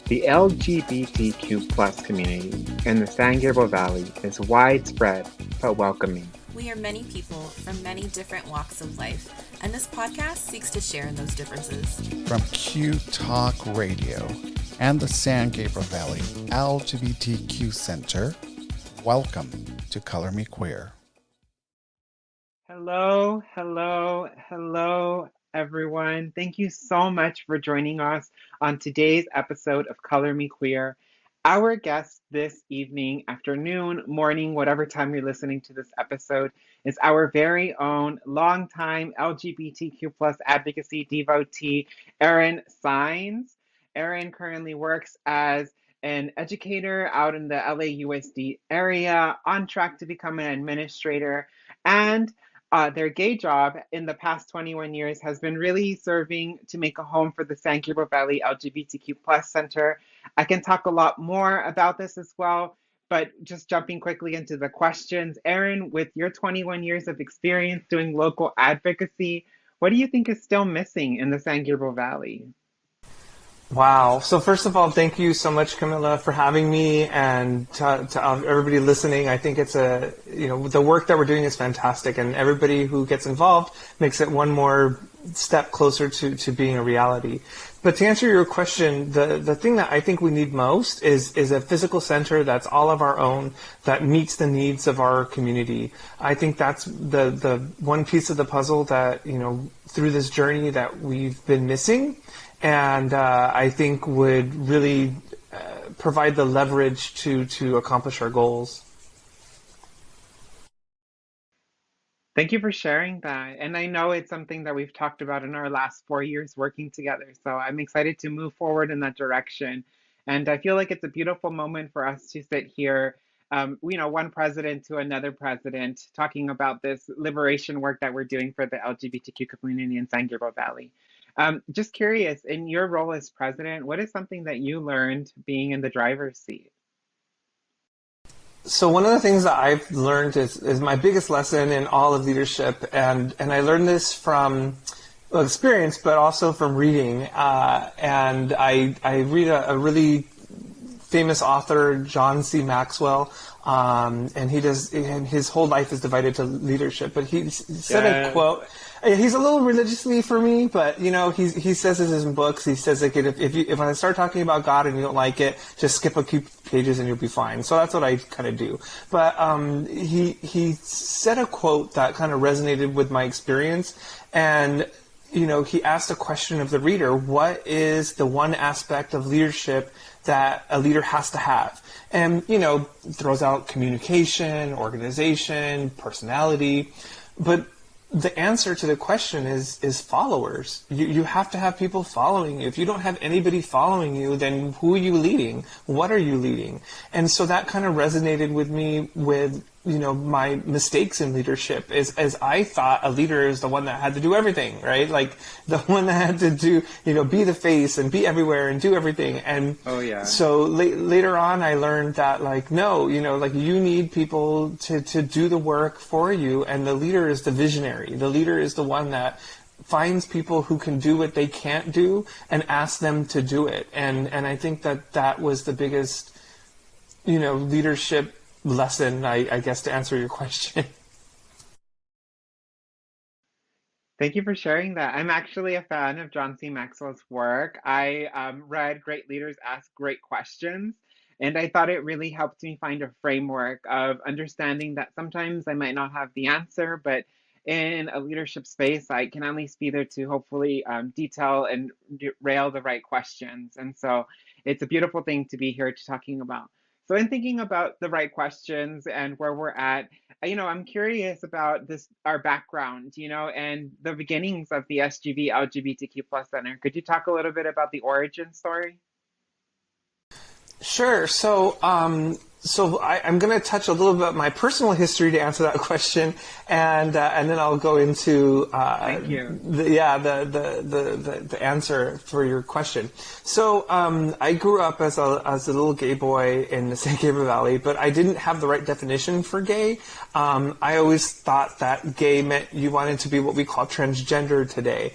The LGBTQ plus community in the San Gabriel Valley is widespread but welcoming. We are many people from many different walks of life, and this podcast seeks to share in those differences. From Q Talk Radio and the San Gabriel Valley LGBTQ Center, welcome to Color Me Queer. Hello, everyone. Thank you so much for joining us on today's episode of Color Me Queer. Our guest this evening, afternoon, morning, whatever time you're listening to this episode, is our very own longtime LGBTQ plus advocacy devotee, Aaron Saenz. Aaron currently works as an educator out in the LAUSD area, on track to become an administrator, and their gay job in the past 21 years has been really serving to make a home for the San Gabriel Valley LGBTQ plus Center. I can talk a lot more about this as well, but just jumping quickly into the questions. Aaron, with your 21 years of experience doing local advocacy, what do you think is still missing in the San Gabriel Valley? Wow. So first of all, thank you so much, Camila, for having me, and to everybody listening. I think it's the work that we're doing is fantastic, and everybody who gets involved makes it one more step closer to being a reality. But to answer your question, the thing that I think we need most is a physical center that's all of our own, that meets the needs of our community. I think that's the one piece of the puzzle that, through this journey that we've been missing. And I think would really provide the leverage to accomplish our goals. Thank you for sharing that. And I know it's something that we've talked about in our last 4 years working together. So I'm excited to move forward in that direction. And I feel like it's a beautiful moment for us to sit here, one president to another president, talking about this liberation work that we're doing for the LGBTQ community in San Gabriel Valley. Just curious, in your role as president, what is something that you learned being in the driver's seat? So one of the things that I've learned is my biggest lesson in all of leadership, and I learned this from experience, but also from reading. And I read a really famous author, John C. Maxwell, and his whole life is divided to leadership. But he said a quote. He's a little religiously for me, but he says this in books. He says like if I start talking about God and you don't like it, just skip a few pages and you'll be fine. So that's what I kind of do. But he said a quote that kind of resonated with my experience, and he asked a question of the reader: what is the one aspect of leadership that a leader has to have? And throws out communication, organization, personality, but the answer to the question is followers. You have to have people following you. If you don't have anybody following you, then who are you leading? What are you leading? And so that kind of resonated with me with my mistakes in leadership, as I thought a leader is the one that had to do everything, right? Like the one that had to do, be the face and be everywhere and do everything. And so later on I learned that no, you need people to do the work for you, and the leader is the visionary. The leader is the one that finds people who can do what they can't do and asks them to do it. And I think that was the biggest, leadership lesson, I guess, to answer your question. Thank you for sharing that. I'm actually a fan of John C. Maxwell's work. I read Great Leaders Ask Great Questions, and I thought it really helped me find a framework of understanding that sometimes I might not have the answer, but in a leadership space, I can at least be there to hopefully detail and rail the right questions. And so it's a beautiful thing to be here talking about. So in thinking about the right questions and where we're at, I'm curious about our background, and the beginnings of the SGV LGBTQ plus Center. Could you talk a little bit about the origin story? Sure. So I'm going to touch a little bit my personal history to answer that question, and then I'll go into Thank you. the answer for your question. So I grew up as a little gay boy in the San Gabriel Valley, but I didn't have the right definition for gay. I always thought that gay meant you wanted to be what we call transgender today,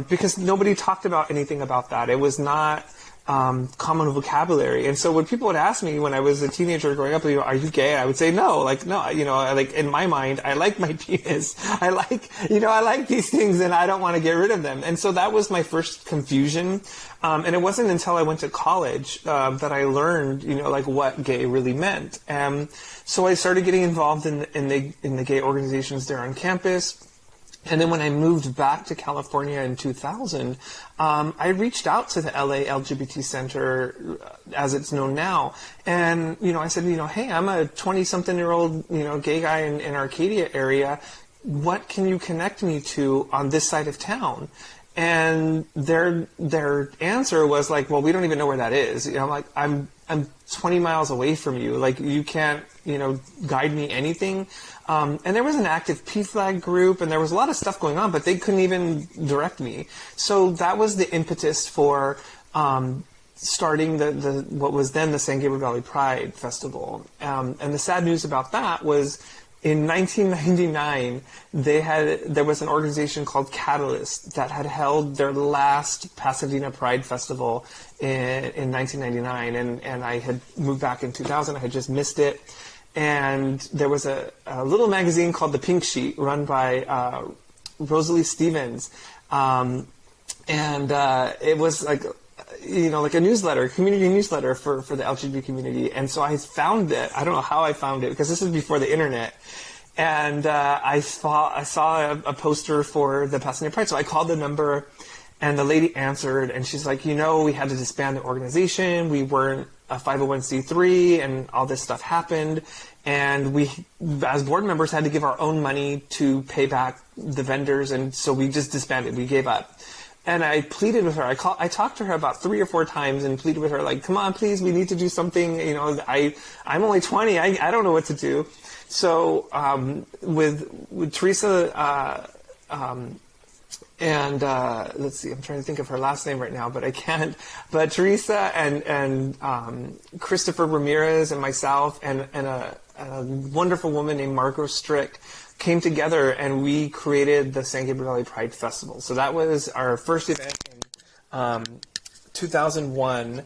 because nobody talked about anything about that. It was not common vocabulary. And so when people would ask me when I was a teenager growing up, are you gay? I would say no. Like, no, like in my mind, I like my penis. I like these things and I don't want to get rid of them. And so that was my first confusion. And it wasn't until I went to college that I learned, like what gay really meant. So I started getting involved in the gay organizations there on campus. And then when I moved back to California in 2000, I reached out to the LA LGBT Center, as it's known now. And, I said, hey, I'm a 20-something-year-old, gay guy in Arcadia area. What can you connect me to on this side of town? And their answer was like, well, we don't even know where that is. I'm like, I'm 20 miles away from you. Like, you can't, guide me anything. And there was an active PFLAG group, and there was a lot of stuff going on, but they couldn't even direct me. So that was the impetus for starting the what was then the San Gabriel Valley Pride Festival. And the sad news about that was, in 1999, there was an organization called Catalyst that had held their last Pasadena Pride Festival in 1999, and I had moved back in 2000. I had just missed it. And there was a little magazine called The Pink Sheet, run by Rosalie Stevens. And it was like a newsletter, community newsletter for the LGBT community. And so I found it. I don't know how I found it, because this is before the internet. And I saw a poster for the Pasadena Pride. So I called the number, and the lady answered, and she's like, we had to disband the organization. We weren't a 501c3, and all this stuff happened. And we, as board members, had to give our own money to pay back the vendors. And so we just disbanded. We gave up. And I pleaded with her. I talked to her about 3 or 4 times and pleaded with her, like, come on, please, we need to do something. I'm only 20. I don't know what to do. So with Teresa and let's see, I'm trying to think of her last name right now, but I can't. But Teresa and Christopher Ramirez and myself and a wonderful woman named Margot Strick came together, and we created the San Gabriel Valley Pride Festival. So that was our first event in 2001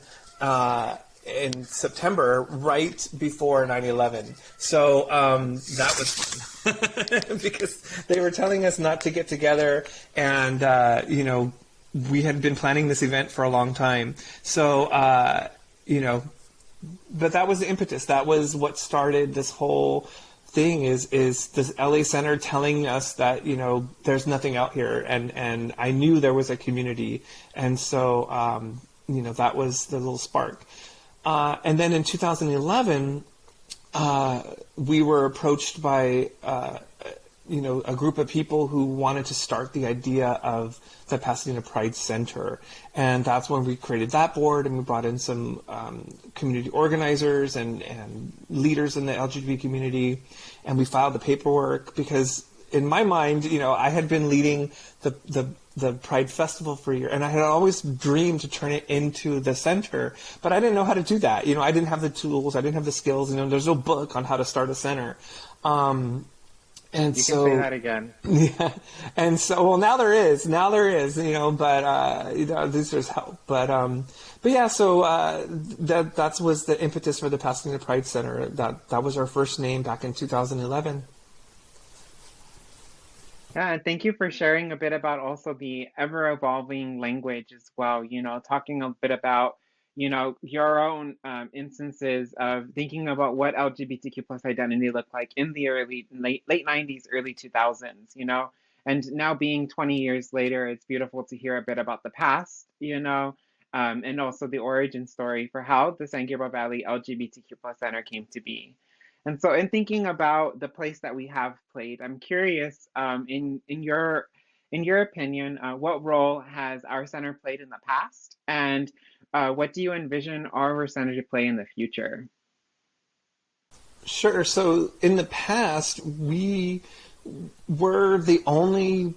in September, right before 9/11. So that was fun because they were telling us not to get together, and we had been planning this event for a long time. So but that was the impetus. That was what started this whole thing, is this LA Center telling us that, there's nothing out here. And I knew there was a community. And so, that was the little spark. And then in 2011, we were approached by, a group of people who wanted to start the idea of the Pasadena Pride Center. And that's when we created that board, and we brought in some community organizers and leaders in the LGBT community, and we filed the paperwork, because in my mind, I had been leading the Pride Festival for a year, and I had always dreamed to turn it into the center, but I didn't know how to do that. I didn't have the tools, I didn't have the skills, there's no book on how to start a center. And you so, can say that again. Yeah. And so, well, now there is, but, this just help. But yeah, so, that was the impetus for the Pasadena Pride Center. That was our first name back in 2011. Yeah, and thank you for sharing a bit about also the ever-evolving language as well, talking a bit about, your own instances of thinking about what LGBTQ plus identity looked like in the late 90s, early 2000s, and now being 20 years later, it's beautiful to hear a bit about the past, and also the origin story for how the San Gabriel Valley LGBTQ plus Center came to be. And so in thinking about the place that we have played, I'm curious, in your opinion, what role has our center played in the past, and what do you envision our center to play in the future? Sure. So in the past, we were the only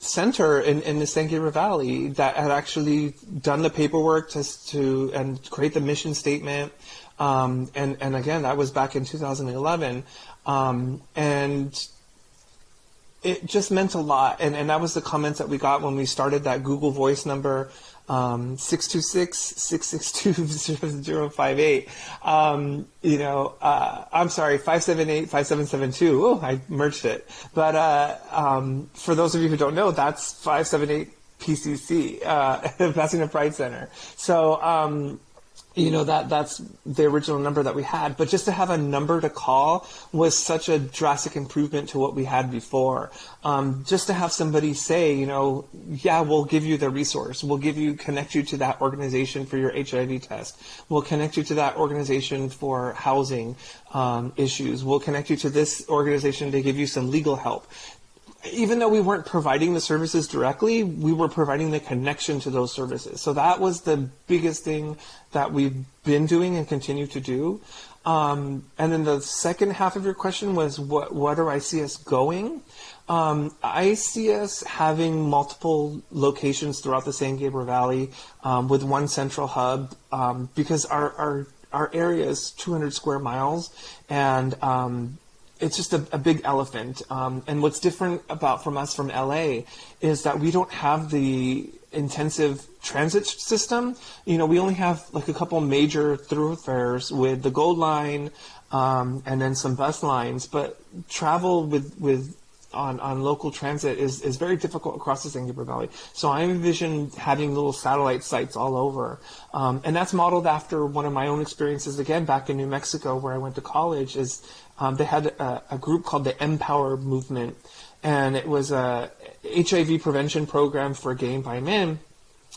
center in the San Gabriel Valley that had actually done the paperwork to create the mission statement. And again, that was back in 2011. And it just meant a lot. And that was the comments that we got when we started that Google Voice number. 626-662-0058. I'm sorry, 578-5772. Oh, I merged it. But for those of you who don't know, that's 578 PCC, Pasadena Pride Center. So, that's the original number that we had. But just to have a number to call was such a drastic improvement to what we had before. Just to have somebody say, yeah, we'll give you the resource. We'll connect you to that organization for your HIV test. We'll connect you to that organization for housing issues. We'll connect you to this organization to give you some legal help. Even though we weren't providing the services directly, we were providing the connection to those services. So that was the biggest thing that we've been doing and continue to do. And then the second half of your question was, what do I see us going? I see us having multiple locations throughout the San Gabriel Valley with one central hub because our area is 200 square miles, and it's just a big elephant. And what's different from us from LA is that we don't have the intensive transit system. We only have like a couple major thoroughfares with the Gold Line and then some bus lines. But travel on local transit is very difficult across the San Gabriel Valley. So I envision having little satellite sites all over. And that's modeled after one of my own experiences, again, back in New Mexico where I went to college. They had a group called the Empower Movement, and it was a HIV prevention program for gay and bi men.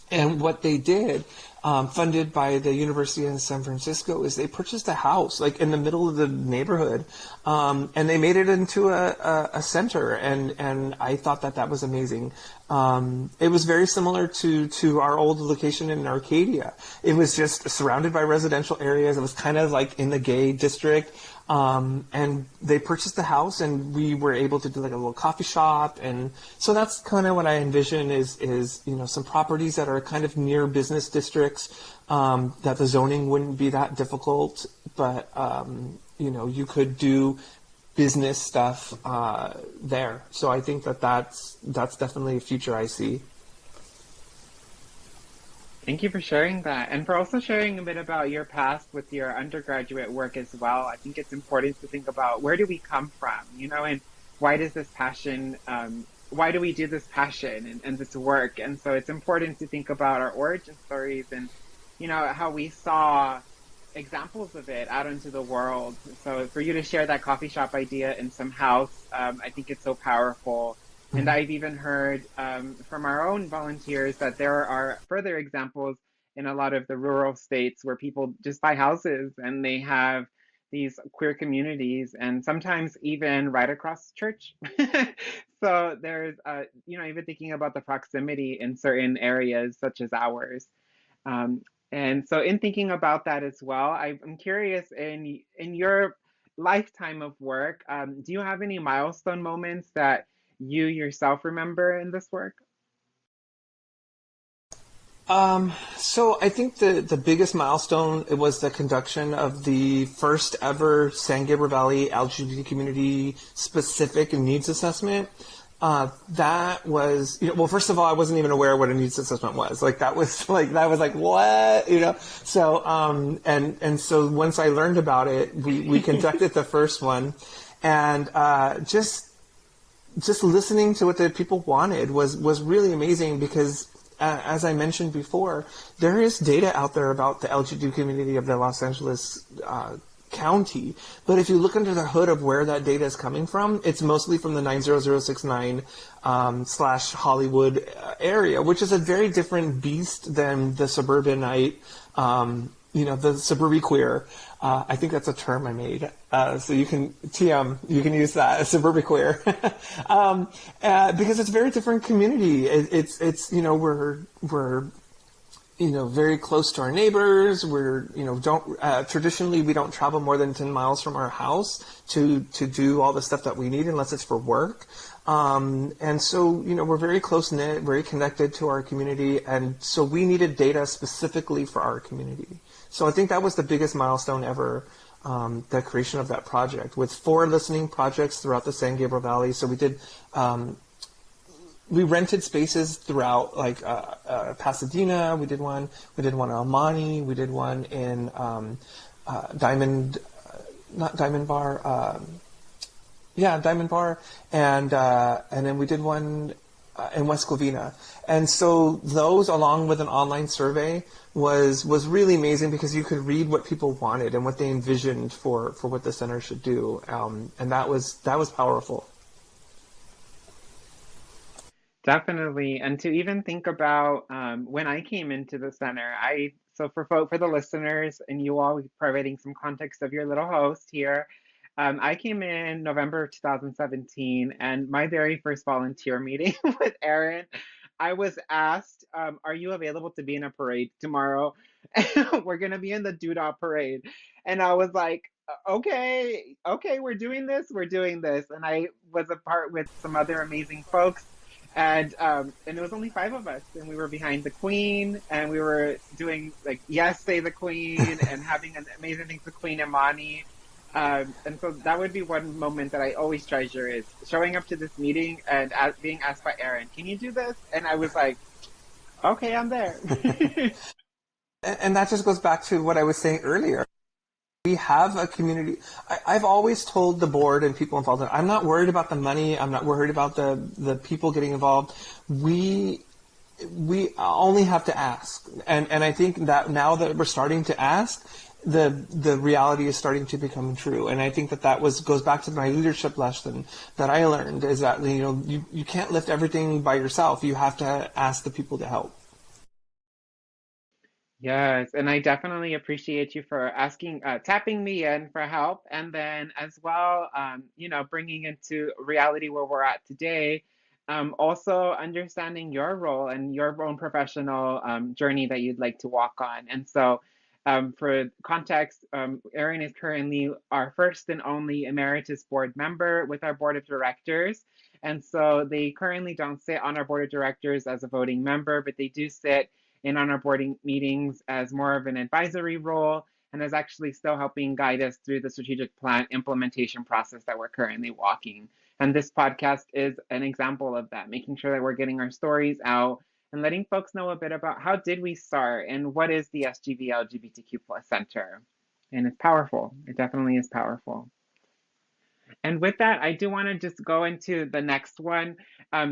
And what they did, funded by the University of San Francisco, is they purchased a house like in the middle of the neighborhood, and they made it into a center. And I thought that was amazing. It was very similar to our old location in Arcadia. It was just surrounded by residential areas. It was kind of like in the gay district. And they purchased the house, and we were able to do like a little coffee shop. And so that's kind of what I envision is some properties that are kind of near business districts, that the zoning wouldn't be that difficult, but, you could do business stuff, there. So I think that's definitely a future I see. Thank you for sharing that, and for also sharing a bit about your past with your undergraduate work as well. I think it's important to think about where do we come from, and why does this passion, why do we do this passion and this work? And so it's important to think about our origin stories and, how we saw examples of it out into the world. So for you to share that coffee shop idea in some house, I think it's so powerful. And I've even heard from our own volunteers that there are further examples in a lot of the rural states where people just buy houses and they have these queer communities, and sometimes even right across church. So there's, even thinking about the proximity in certain areas such as ours. And so in thinking about that as well, I'm curious, in your lifetime of work, do you have any milestone moments that you yourself remember in this work? So I think the biggest milestone, it was the conduction of the first ever San Gabriel Valley LGBT community specific needs assessment. That was, well, first of all, I wasn't even aware what a needs assessment was. That was like, what, So, and so once I learned about it, we conducted the first one, and, just listening to what the people wanted was really amazing because, as I mentioned before, there is data out there about the LGBT community of the Los Angeles County. But if you look under the hood of where that data is coming from, it's mostly from the 90069 / Hollywood area, which is a very different beast than the suburbanite, the suburban queer. I think that's a term I made. So you can use that, suburban queer. Because it's a very different community. It's we're very close to our neighbors. We're, traditionally we don't travel more than 10 miles from our house to do all the stuff that we need unless it's for work. And so, we're very close knit, very connected to our community. And so we needed data specifically for our community. So I think that was the biggest milestone ever, the creation of that project with 4 listening projects throughout the San Gabriel Valley. So we did, we rented spaces throughout, like Pasadena. We did one in El Monte. We did one in Diamond Bar. Diamond Bar, and then we did one in West Covina. And so those, along with an online survey, was really amazing because you could read what people wanted and what they envisioned for what the center should do, and that was powerful. Definitely. And to even think about when I came into the center, for the listeners and you all providing some context of your little host here, I came in November 2017, and my very first volunteer meeting with Aaron, I was asked, are you available to be in a parade tomorrow? We're going to be in the Doodah parade. And I was like, okay, we're doing this. And I was a part with some other amazing folks. And it was only 5 of us, and we were behind the Queen, and we were doing like Yes, Say the Queen, and having an amazing things with Queen Imani. And so that would be one moment that I always treasure, is showing up to this meeting and being asked by Aaron, can you do this? And I was like, okay, I'm there. And that just goes back to what I was saying earlier. We have a community. I've always told the board and people involved that I'm not worried about the money. I'm not worried about the people getting involved. We only have to ask. And I think that now that we're starting to ask, the reality is starting to become true. And I think that goes back to my leadership lesson that I learned, is that, you can't lift everything by yourself. You have to ask the people to help. Yes, and I definitely appreciate you for tapping me in for help, and then as well, bringing into reality where we're at today, also understanding your role and your own professional journey that you'd like to walk on. And so, for context, Erin is currently our first and only emeritus board member with our board of directors. And so they currently don't sit on our board of directors as a voting member, but they do sit in on our board meetings as more of an advisory role, and is actually still helping guide us through the strategic plan implementation process that we're currently walking. And this podcast is an example of that, making sure that we're getting our stories out and letting folks know a bit about how did we start and what is the SGV LGBTQ plus Center. And it's powerful. It definitely is powerful. And with that, I do want to just go into the next one,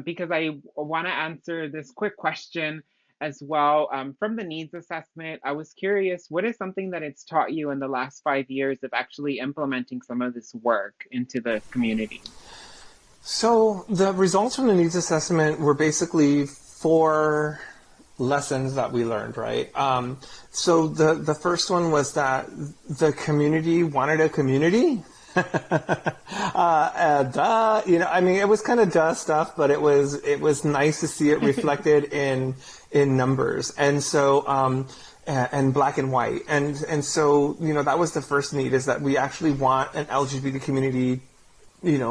because I want to answer this quick question as well. From the needs assessment, I was curious, what is something that it's taught you in the last 5 years of actually implementing some of this work into the community? So the results from the needs assessment were basically 4 lessons that we learned, right? So the first one was that the community wanted a community. It was kind of duh stuff, but it was nice to see it reflected in numbers, and so and black and white, and so that was the first need, is that we actually want an LGBT community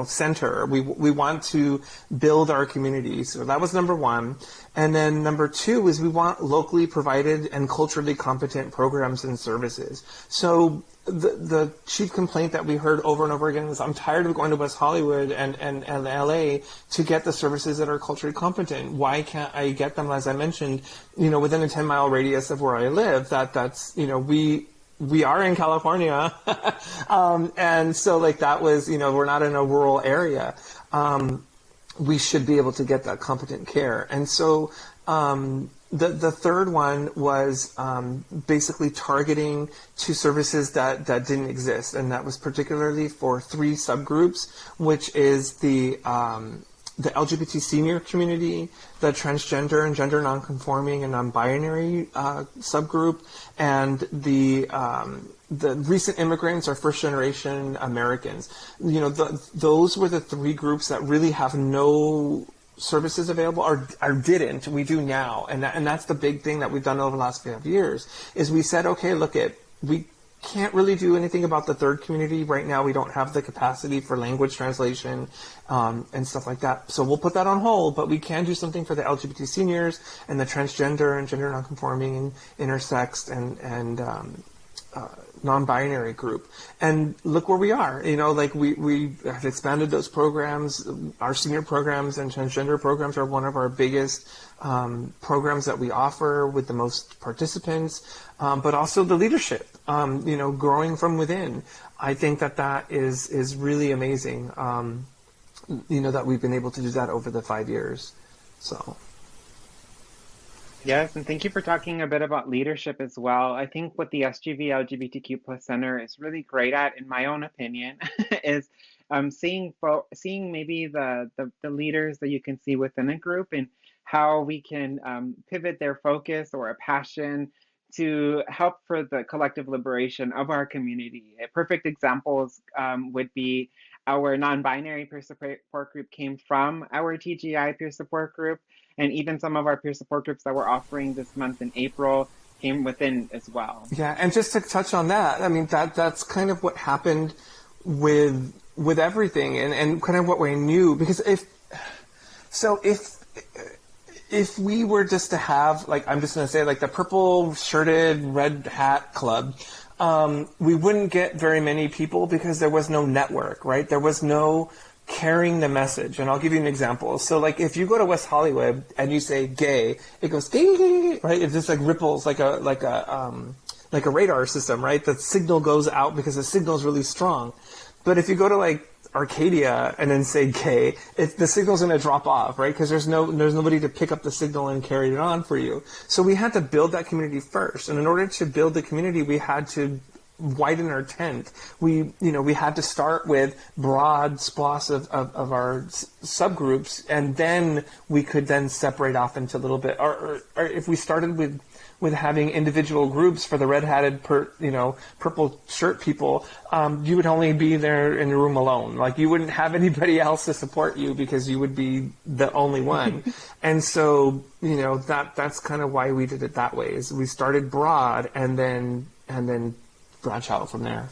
center. We want to build our community. So that was number 1. And then number 2 is we want locally provided and culturally competent programs and services. So the chief complaint that we heard over and over again was, I'm tired of going to West Hollywood and LA to get the services that are culturally competent. Why can't I get them, as I mentioned, within a 10-mile radius of where I live? That's we are in California. And so that was, we're not in a rural area. We should be able to get that competent care. And so, the third one was, basically targeting to services that didn't exist. And that was particularly for 3 subgroups, which is the LGBT senior community, the transgender and gender nonconforming and non-binary subgroup, and the recent immigrants or first generation Americans. Those were the 3 groups that really have no services available or didn't. We do now, and that's the big thing that we've done over the last 5 years. Is we said, okay, we can't really do anything about the third community right now. We don't have the capacity for language translation and stuff like that. So we'll put that on hold, but we can do something for the LGBT seniors and the transgender and gender nonconforming and intersex non-binary group, and look where we are. Like we have expanded those programs. Our senior programs and transgender programs are one of our biggest programs that we offer with the most participants, but also the leadership. Growing from within. I think that is really amazing. That we've been able to do that over the 5 years. So. Yes, and thank you for talking a bit about leadership as well. I think what the SGV LGBTQ Plus Center is really great at, in my own opinion, is seeing maybe the leaders that you can see within a group and how we can pivot their focus or a passion to help for the collective liberation of our community. Perfect examples would be our non-binary peer support group came from our TGI peer support group, and even some of our peer support groups that we're offering this month in April came within as well. Yeah, and just to touch on that, I mean, that's kind of what happened with everything, and kind of what we knew, because if we were just to have, like, I'm just going to say, like, the purple shirted red hat club, we wouldn't get very many people because there was no network, right? There was no carrying the message. And I'll give you an example. So, like, if you go to West Hollywood and you say gay, it goes gay, right? It just like ripples like a radar system, right? The signal goes out because the signal is really strong. But if you go to like Arcadia and then say gay, the signal's going to drop off, right? Because there's nobody to pick up the signal and carry it on for you. So we had to build that community first. And in order to build the community, we had to widen our tent. We had to start with broad swaths of our subgroups, and then we could then separate off into a little bit. Or if we started with having individual groups for the red-hatted, purple shirt people, you would only be there in the room alone. Like, you wouldn't have anybody else to support you because you would be the only one. And so, that's kind of why we did it that way. Is we started broad and then branch out from there.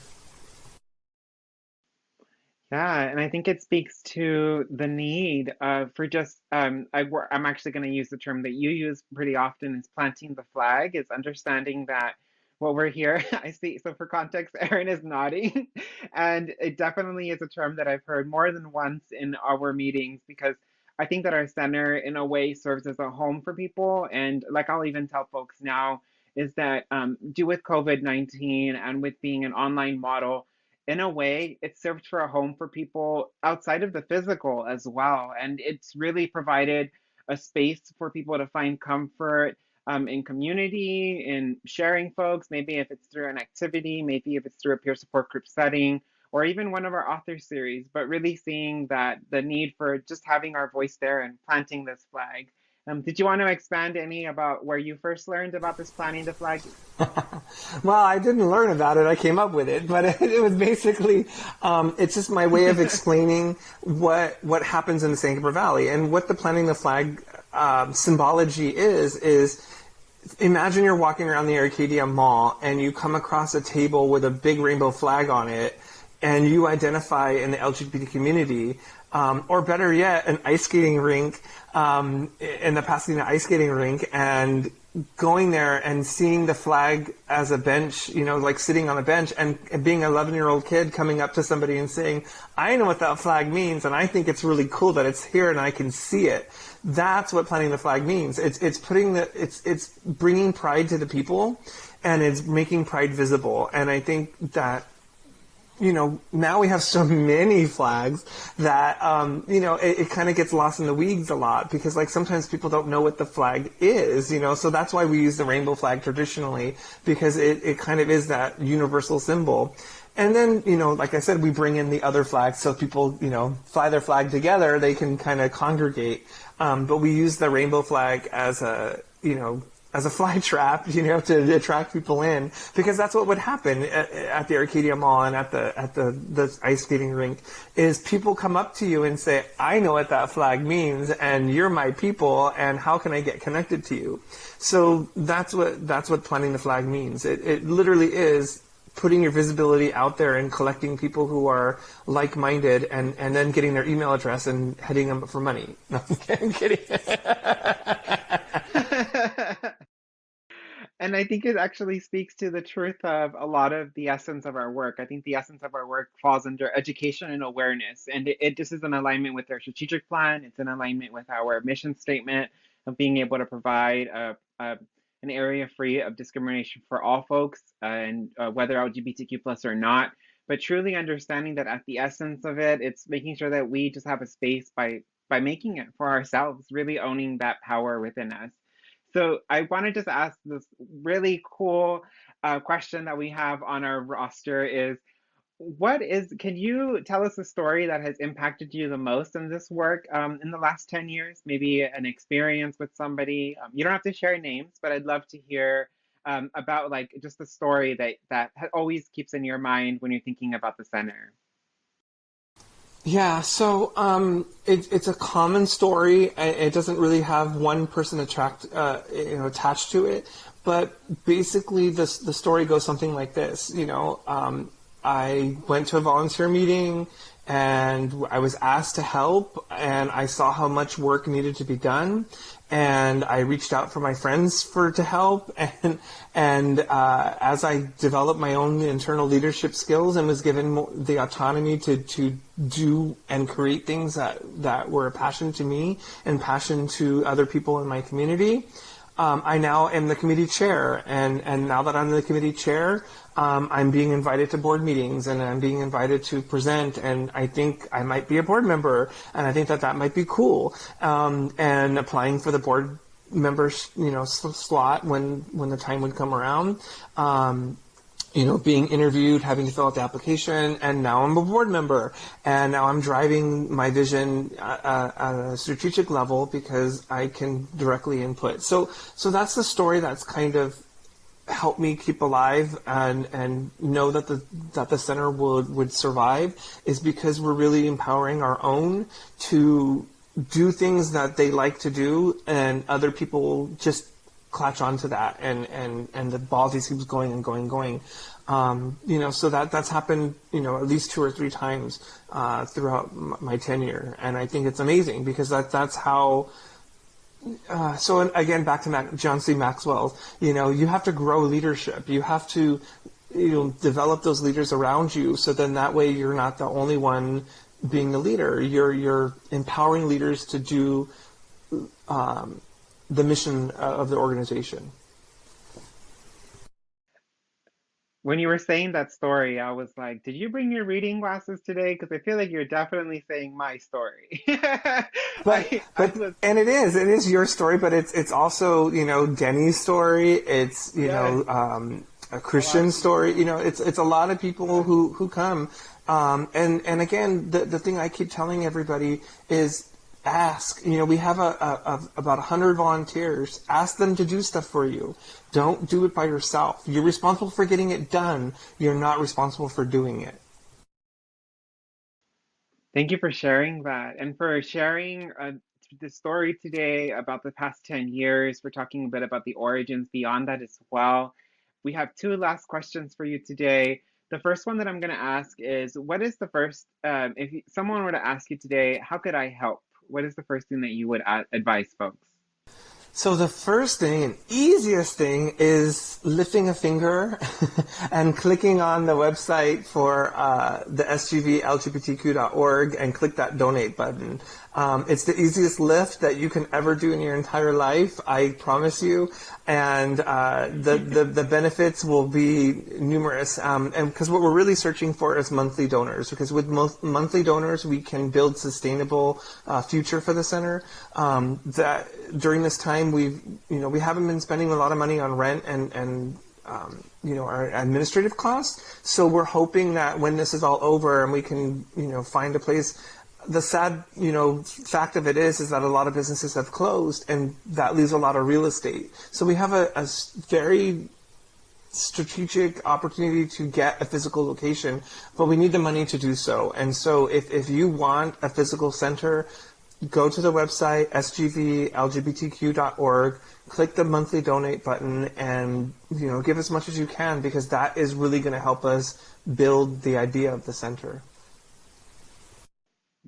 Yeah, and I think it speaks to the need for just, I'm actually going to use the term that you use pretty often, is planting the flag, is understanding that what we're here, I see, so for context, Aaron is nodding, and it definitely is a term that I've heard more than once in our meetings, because I think that our center, in a way, serves as a home for people, and like I'll even tell folks now, is that due with COVID-19 and with being an online model, in a way, it served for a home for people outside of the physical as well. And it's really provided a space for people to find comfort in community, in sharing folks, maybe if it's through an activity, maybe if it's through a peer support group setting, or even one of our author series, but really seeing that the need for just having our voice there and planting this flag. Did you want to expand any about where you first learned about this planting the flag? Well, I didn't learn about it. I came up with it, but it was basically, it's just my way of explaining what happens in the San Gabriel Valley, and what the planting the flag symbology is imagine you're walking around the Arcadia Mall and you come across a table with a big rainbow flag on it, and you identify in the LGBT community, or better yet, an ice skating rink, in the Pasadena ice skating rink, and going there and seeing the flag as a bench, like sitting on a bench, and being an 11-year-old kid coming up to somebody and saying, I know what that flag means, and I think it's really cool that it's here and I can see it. That's what planting the flag means. It's bringing pride to the people, and it's making pride visible. And I think that, now we have so many flags that, it kind of gets lost in the weeds a lot, because like sometimes people don't know what the flag is, so that's why we use the rainbow flag traditionally, because it kind of is that universal symbol. And then, like I said, we bring in the other flags so people, fly their flag together, they can kind of congregate. But we use the rainbow flag as a fly trap, to attract people in, because that's what would happen at the Arcadia Mall and at the ice skating rink, is people come up to you and say, I know what that flag means, and you're my people, and how can I get connected to you? So that's what planting the flag means. It literally is putting your visibility out there and collecting people who are like-minded, and then getting their email address and heading them up for money. No, I'm kidding. And And I think it actually speaks to the truth of a lot of the essence of our work. I think the essence of our work falls under education and awareness. And it just is in alignment with our strategic plan. It's in alignment with our mission statement of being able to provide an area free of discrimination for all folks, and whether LGBTQ plus or not. But truly understanding that at the essence of it, it's making sure that we just have a space by making it for ourselves, really owning that power within us. So I want to just ask this really cool question that we have on our roster is, can you tell us a story that has impacted you the most in this work in the last 10 years? Maybe an experience with somebody. You don't have to share names, but I'd love to hear about like just the story that always keeps in your mind when you're thinking about the center. Yeah, so it's a common story. It doesn't really have one person attached to it, but basically the story goes something like this. I went to a volunteer meeting and I was asked to help, and I saw how much work needed to be done, and I reached out for my friends to help, and as I developed my own internal leadership skills and was given the autonomy to do and create things that were a passion to me and passion to other people in my community, I now am the committee chair, and now that I'm the committee chair, I'm being invited to board meetings, and I'm being invited to present, and I think I might be a board member, and I think that might be cool, and applying for the board member, slot when the time would come around. Being interviewed, having to fill out the application, and now I'm a board member, and now I'm driving my vision at a strategic level because I can directly input. So that's the story that's kind of helped me keep alive and know that the center would survive, is because we're really empowering our own to do things that they like to do, and other people just clutch onto that, and the ball just keeps going and going and going. So that's happened, at least 2 or 3 times throughout my tenure, and I think it's amazing because that's how. So again, back to John C. Maxwell, you have to grow leadership. You have to, develop those leaders around you, so then that way you're not the only one being the leader. You're empowering leaders to do the mission of the organization. When you were saying that story, I was like, did you bring your reading glasses today? Because I feel like you're definitely saying my story. And it is your story, but it's also, Denny's story. It's, a Christian story. It's a lot of people who come. And again, the thing I keep telling everybody is, ask. We have about 100 volunteers. Ask them to do stuff for you. Don't do it by yourself. You're responsible for getting it done. You're not responsible for doing it. Thank you for sharing that, and for sharing the story today about the past 10 years. We're talking a bit about the origins beyond that as well. We have 2 last questions for you today. The first one that I'm going to ask is, what is the first, if someone were to ask you today, how could I help? What is the first thing that you would advise folks? So the first thing and easiest thing is lifting a finger and clicking on the website for the SGV LGBTQ.org and click that donate button. It's the easiest lift that you can ever do in your entire life, I promise you. And the benefits will be numerous. And because what we're really searching for is monthly donors, because with monthly donors, we can build sustainable future for the center. That during this time, we haven't been spending a lot of money on rent and our administrative costs. So we're hoping that when this is all over and we can, find a place. The sad, fact of it is that a lot of businesses have closed, and that leaves a lot of real estate. So we have a very strategic opportunity to get a physical location, but we need the money to do so. And so if you want a physical center, go to the website, sgvlgbtq.org, click the monthly donate button, and give as much as you can, because that is really going to help us build the idea of the center.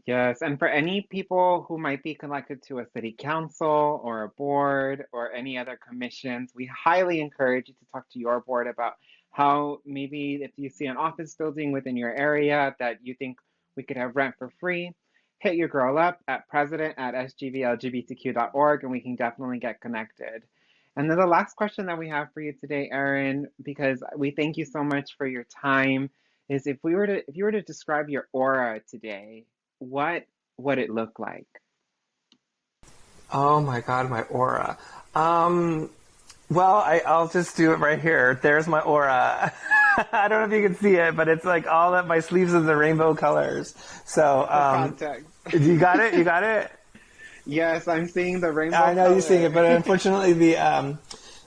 Yes, and for any people who might be connected to a city council or a board or any other commissions, we highly encourage you to talk to your board about how maybe if you see an office building within your area that you think we could have rent for free, hit your girl up at president@sgvlgbtq.org and we can definitely get connected. And then the last question that we have for you today, Aaron, because we thank you so much for your time, is if you were to describe your aura today, what would it look like? Oh my God, my aura. Well, I'll just do it right here. There's my aura. I don't know if you can see it, but it's like all that my sleeves are the rainbow colors. So, Context. you got it? You got it? Yes, I'm seeing the rainbow I know color. you're seeing it, but unfortunately the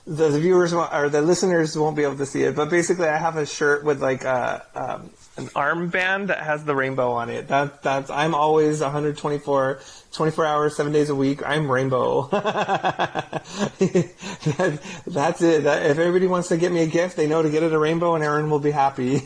viewers or the listeners won't be able to see it. But basically, I have a shirt with like an armband that has the rainbow on it. That's I'm always 24 hours, 7 days a week. I'm rainbow. That's it. If everybody wants to get me a gift, they know to get it a rainbow, and Aaron will be happy.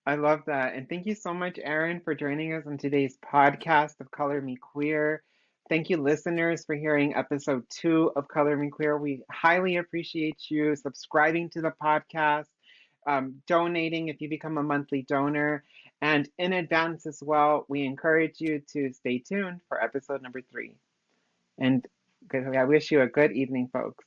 I love that. And thank you so much, Aaron, for joining us on today's podcast of Color Me Queer. Thank you, listeners, for hearing episode 2 of Color Me Queer. We highly appreciate you subscribing to the podcast, donating if you become a monthly donor. And in advance as well, we encourage you to stay tuned for episode number 3. And I wish you a good evening, folks.